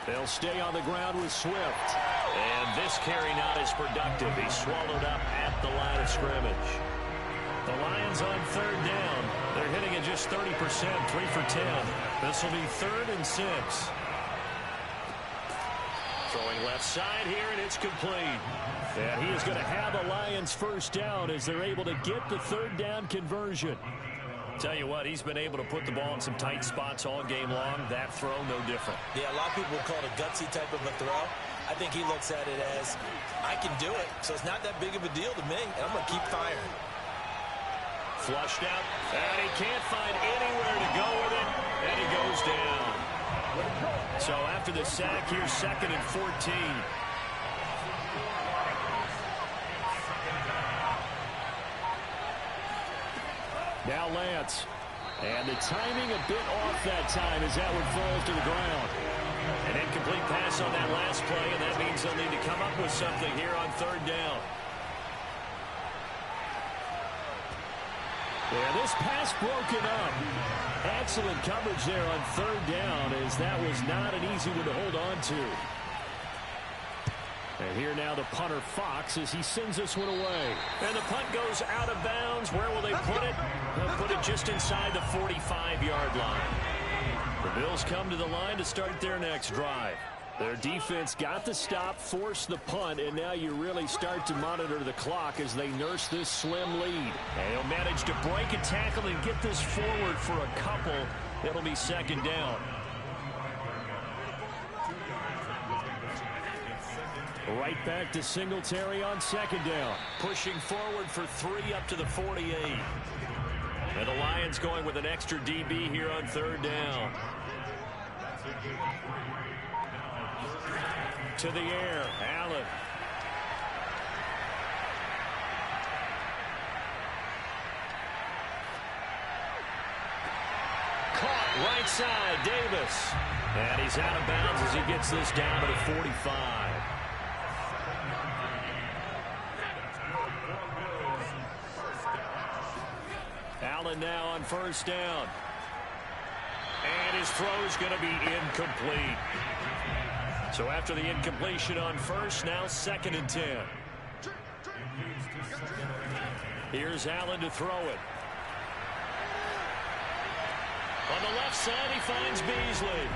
They'll stay on the ground with Swift. And this carry not as productive. He's swallowed up at the line of scrimmage. The Lions on 3rd down. They're hitting at just 30%, 3 for 10. This will be 3rd and 6. Throwing left side here, and it's complete. And he is going to have a Lions 1st down as they're able to get the 3rd down conversion. Tell you what, he's been able to put the ball in some tight spots all game long. That throw, no different. Yeah, a lot of people would call it a gutsy type of a throw. I think he looks at it as, I can do it, so it's not that big of a deal to me, and I'm going to keep firing. Flushed out, and he can't find anywhere to go with it, and he goes down. So after the sack, here's 2nd and 14. Now Lance. And the timing a bit off that time as that one falls to the ground. An incomplete pass on that last play, and that means they'll need to come up with something here on 3rd down. Yeah, this pass broken up. Excellent coverage there on 3rd down, as that was not an easy one to hold on to. And here now the punter Fox as he sends this one away. And the punt goes out of bounds. Where will they put it? They'll put it just inside the 45-yard line. The Bills come to the line to start their next drive. Their defense got the stop, forced the punt, and now you really start to monitor the clock as they nurse this slim lead. And they'll manage to break a tackle and get this forward for a couple. It'll be 2nd down. Right back to Singletary on 2nd down. Pushing forward for 3 up to the 48. And the Lions going with an extra DB here on 3rd down. To the air, Allen. Caught right side, Davis. And he's out of bounds as he gets this down to the 45. Allen now on 1st down. And his throw is going to be incomplete. So after the incompletion on 1st, now 2nd and 10. Here's Allen to throw it. On the left side, he finds Beasley.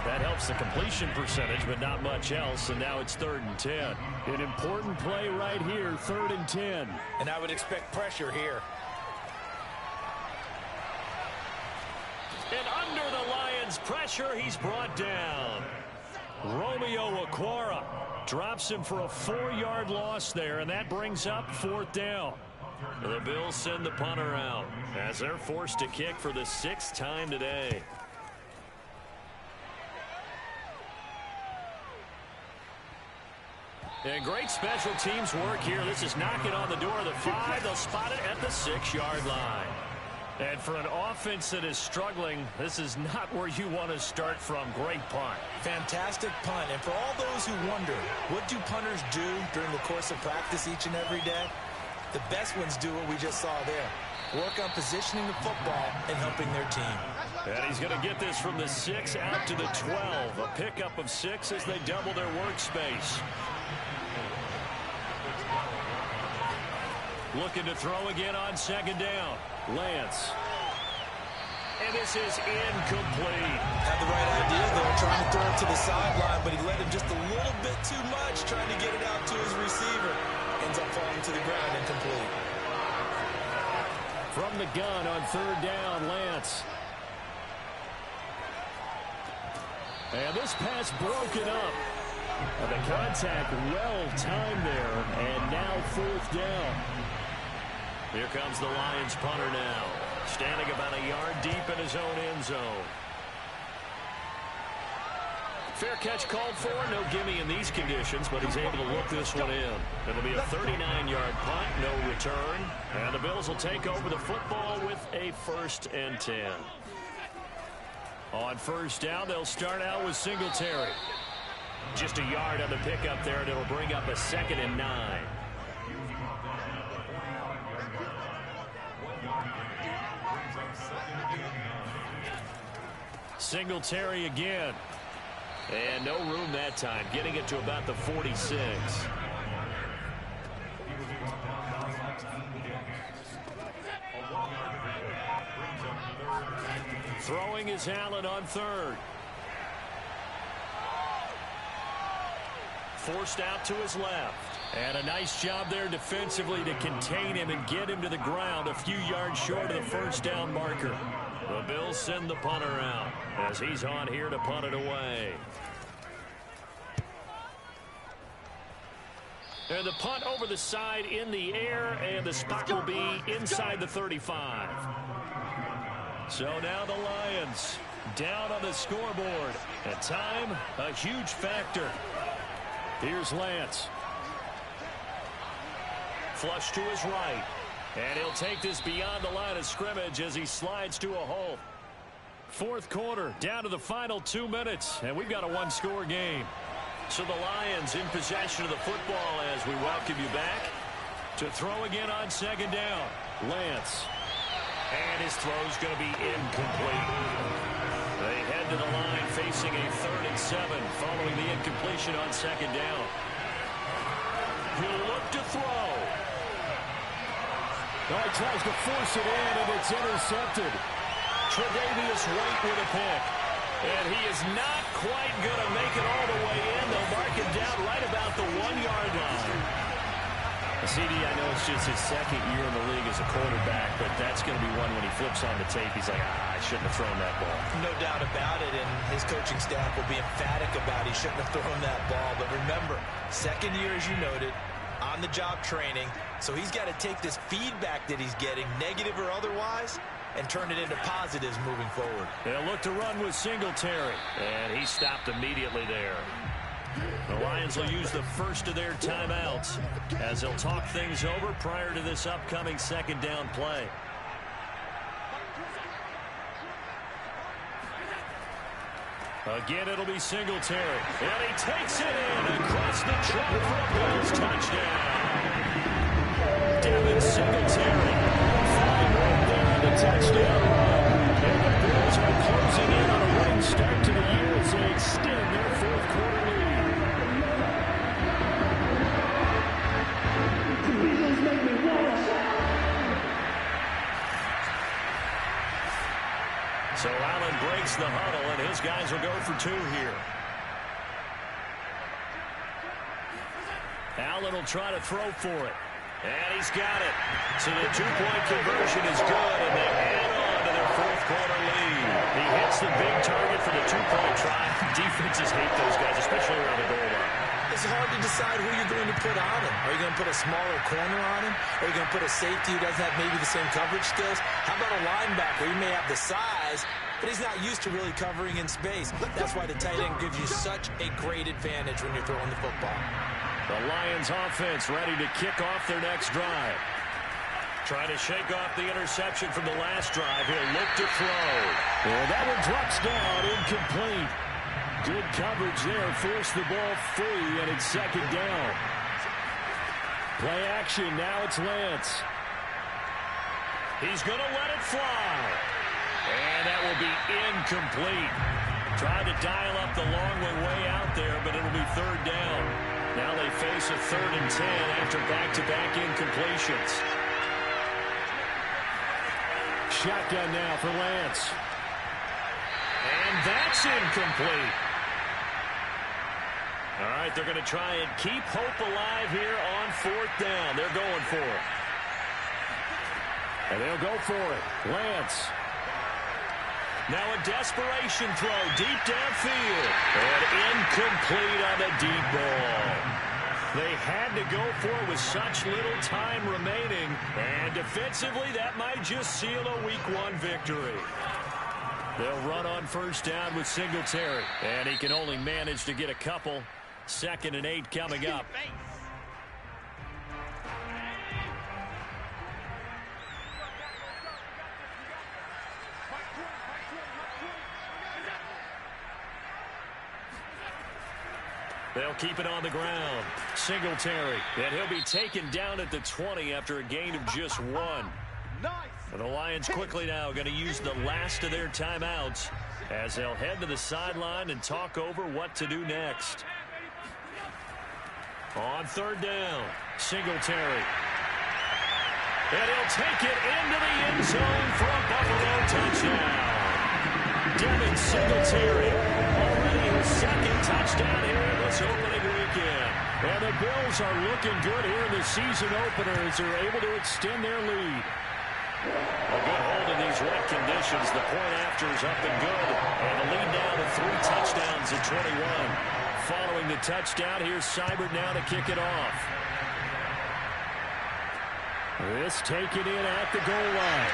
That helps the completion percentage, but not much else, and now it's 3rd and 10. An important play right here, 3rd and 10. And I would expect pressure here. And under the Lions' pressure, he's brought down. Romeo Okwara drops him for a 4-yard loss there, and that brings up 4th down. The Bills send the punter out as they're forced to kick for the 6th time today. And great special teams work here. This is knocking on the door of the 5. They'll spot it at the 6-yard line. And for an offense that is struggling, this is not where you want to start from. Great punt. Fantastic punt. And for all those who wonder, what do punters do during the course of practice each and every day? The best ones do what we just saw there. Work on positioning the football and helping their team. And he's going to get this from the 6 out to the 12. A pickup of 6 as they double their workspace. Looking to throw again on 2nd down. Lance. And this is incomplete. Had the right idea, though, trying to throw it to the sideline, but he led him just a little bit too much, trying to get it out to his receiver. Ends up falling to the ground, incomplete. From the gun on 3rd down, Lance. And this pass broken up. And the contact well timed there, and now 4th down. Here comes the Lions punter now, standing about a yard deep in his own end zone. Fair catch called for. No gimme in these conditions, but he's able to look this one in. It'll be a 39-yard punt, no return. And the Bills will take over the football with a 1st and 10. On 1st down, they'll start out with Singletary. Just a yard on the pickup there, and it'll bring up a 2nd and 9. Singletary again. And no room that time, getting it to about the 46. Throwing is Allen on 3rd. Forced out to his left. And a nice job there defensively to contain him and get him to the ground a few yards short of the 1st down marker. The Bills send the punter out as he's on here to punt it away. And the punt over the side in the air, and the spot will be inside the 35. So now the Lions down on the scoreboard. And time, a huge factor. Here's Lance. Flush to his right. And he'll take this beyond the line of scrimmage as he slides to a halt. 4th quarter, down to the final 2 minutes, and we've got a 1-score game. So the Lions in possession of the football as we welcome you back to throw again on 2nd down. Lance. And his throw's going to be incomplete. They head to the line facing a 3rd and 7 following the incompletion on 2nd down. He'll look to throw. Oh, he tries to force it in, and it's intercepted. Tre'Davious White with a pick. And he is not quite going to make it all the way in. They'll mark him down right about the 1-yard line. CD, I know it's just his 2nd year in the league as a quarterback, but that's going to be one when he flips on the tape. He's like, I shouldn't have thrown that ball. No doubt about it, and his coaching staff will be emphatic about he shouldn't have thrown that ball. But remember, 2nd year, as you noted, on-the-job training, so he's got to take this feedback that he's getting, negative or otherwise, and turn it into positives moving forward. They'll look to run with Singletary, and he stopped immediately there. The Lions will use the first of their timeouts as they'll talk things over prior to this upcoming 2nd down play. Again, it'll be Singletary. And he takes it in across the track for a Bills touchdown. Devin Singletary flying right there on the touchdown run. And the Bills are closing in on a winning start to the year as they extend their 4th quarter lead. So Allen breaks the huddle, and his guys will go for 2 here. Allen will try to throw for it. And he's got it. So the 2-point conversion is good, and they add on to their 4th quarter lead. He hits the big target for the 2-point try. Defenses hate those guys, especially around the goal line. it's hard to decide who you're going to put on him. Are you going to put a smaller corner on him? Are you going to put a safety who doesn't have maybe the same coverage skills? How about a linebacker? He may have the size, but he's not used to really covering in space. That's why the tight end gives you such a great advantage when you're throwing the football. The Lions offense ready to kick off their next drive. Trying to shake off the interception from the last drive. He'll look to throw. Well, that one drops down, incomplete. Good coverage there. Forced the ball free, and it's second down. Play action. Now it's Lance. He's going to let it fly. And that will be incomplete. Tried to dial up the long way out there, but it'll be third down. Now they face a 3rd and 10 after back-to-back incompletions. Shotgun now for Lance. And that's incomplete. All right, they're going to try and keep hope alive here on 4th down. They're going for it. And they'll go for it. Lance. Now a desperation throw deep downfield. And incomplete on the deep ball. They had to go for it with such little time remaining. And defensively, that might just seal a Week 1 victory. They'll run on 1st down with Singletary. And he can only manage to get a couple. 2nd and 8 coming up. They'll keep it on the ground. Singletary. And he'll be taken down at the 20 after a gain of just 1. And the Lions quickly now going to use the last of their timeouts as they'll head to the sideline and talk over what to do next. On 3rd down, Singletary. And he'll take it into the end zone for a Buffalo touchdown. Devin Singletary, already his 2nd touchdown here in this opening weekend. And the Bills are looking good here in the season opener as they're able to extend their lead. A good hold in these wet conditions. The point after is up and good. And the lead now to 3 touchdowns at 21. Following the touchdown, here's Seibert now to kick it off. This taken in at the goal line.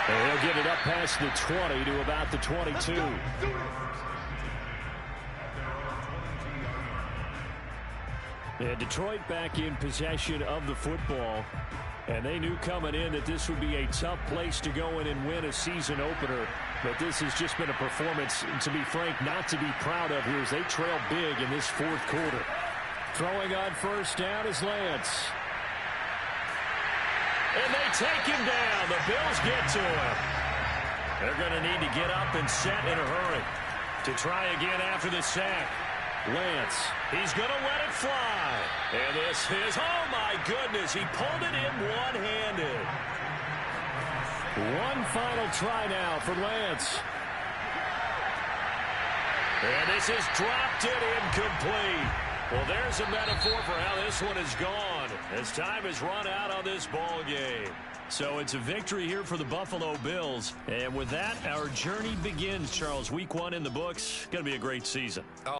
And he'll get it up past the 20 to about the 22. And Detroit back in possession of the football. And they knew coming in that this would be a tough place to go in and win a season opener. But this has just been a performance, to be frank, not to be proud of here as they trail big in this 4th quarter. Throwing on 1st down is Lance. And they take him down. The Bills get to him. They're going to need to get up and set in a hurry to try again after the sack. Lance. He's going to let it fly. And this is, oh my goodness, he pulled it in one-handed. One final try now for Lance. And this is dropped it incomplete. Well, there's a metaphor for how this one is gone as time has run out on this ball game. So it's a victory here for the Buffalo Bills. And with that, our journey begins, Charles. Week 1 in the books. Going to be a great season.